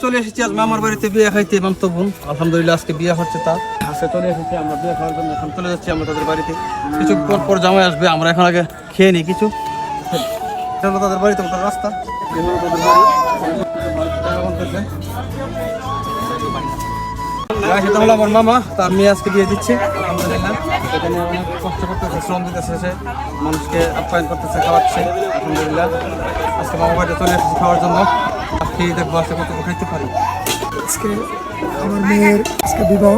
চলে এসেছি আজ মামার বাড়িতে বিয়ে খাইতে মামতো বোন। আলহামদুলিল্লাহ আজকে বিয়ে হচ্ছে তার। আজকে চলে এসেছি আমরা বিয়ে খাওয়ার জন্য। এখন চলে যাচ্ছি আমরা তাদের বাড়িতে। কিছুক্ষণ পর জামাই আসবে, আমরা এখন আগে খেয়ে নিই কিছু। এটা হলো তাদের বাড়িতে ওটার রাস্তা। সেটা হলো আমার মামা, তার মেয়ে আজকে বিয়ে দিচ্ছে। আলহামদুলিল্লাহ এখানে অনেক কষ্ট করতেছে, শ্রম দিতেছে, সে মানুষকে আপ্যায়ন করতেছে, খাওয়াচ্ছে। আলহামদুলিল্লাহ আজকে মামা বাড়িতে চলে এসেছি খাওয়ার জন্য। আজকে দেখবো আজকে কতটুকু খাইতে পারি। আজকে আমার মেয়ের আজকে বিবাহ,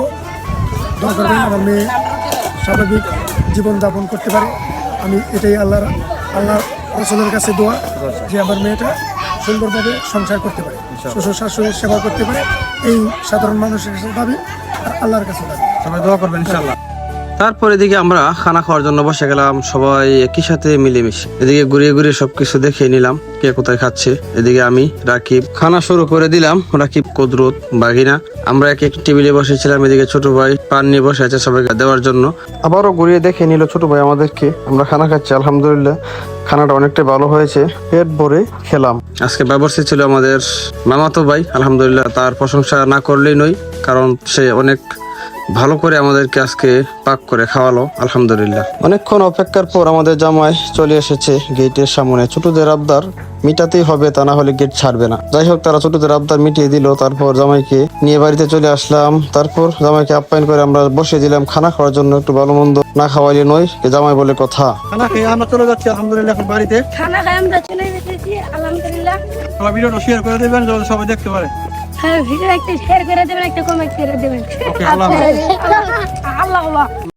দোয়া করবেন আমার মেয়ে স্বাভাবিক জীবনযাপন করতে পারে। আমি এটাই আল্লাহ রসুলের কাছে দোয়া যে আমার মেয়েটা সুন্দরভাবে সংসার করতে পারে, শ্বশুর শাশুড়ির সেবা করতে পারে। এই সাধারণ মানুষের কাছে দাবি আর আল্লাহর কাছে দাবি। সবাই দোয়া করবেন ইনশাআল্লাহ। তারপর এদিকে আমরা খানা খাওয়ার জন্য বসে গেলাম, সবাই একই সাথে মিলেমিশে। এদিকে ঘুরিয়ে ঘুরিয়ে সবকিছু দেখে নিলাম কে কোথায় খাচ্ছে। এদিকে আমি রাকিব খানা শুরু করে দিলাম, রাকিব, কুদরত, বাগিনা, আমরা এক এক টেবিলে বসেছিলাম। এদিকে ছোট ভাই পান নিয়ে বসে আছে সবাইকে দেওয়ার জন্য। আবারও ঘুরিয়ে দেখে নিল ছোট ভাই আমাদেরকে। আমরা খানা খাচ্ছি, আলহামদুলিল্লাহ খানাটা অনেকটা ভালো হয়েছে, পেট ভরে খেলাম। আজকে ব্যবস্থা ছিল আমাদের মামাতো ভাই, আলহামদুলিল্লাহ তার প্রশংসা না করলেই নয়, কারণ সে অনেক ভালো করে আমাদেরকে আজকে পাক করে খাওয়ালো। আলহামদুলিল্লাহ অনেকক্ষণ অপেক্ষার পর আমাদের জামাই চলে এসেছে গেটের সামনে। ছোটদের আবদার মিটাতেই হবে, তা না হলে গেট ছাড়বে না। যাই হোক, তারা ছোটদের আবদার মিটিয়ে দিল। তারপর জামাইকে নিয়ে বাড়িতে চলে আসলাম। তারপর জামাইকে আপ্যায়ন করে আমরা বসিয়ে দিলাম খানা খাওয়ার জন্য। একটু ভালো মন্দ না খাওয়াইলে নয়, জামাই বলে কথা। খানা খেয়ে আমরা চলে যাচ্ছি আলহামদুলিল্লাহ এখন বাড়িতে। খানা খাই আমরা চলে এসেছি আলহামদুলিল্লাহ। সবাই ভিডিওটা শেয়ার করে দেবেন যাতে সবাই দেখতে পারে। হ্যাঁ, ভিডিও একটা শেয়ার করে দেবেন, একটা কমেন্ট করে দেবেন। ওকে, আল্লাহ হাফেজ। আল্লাহ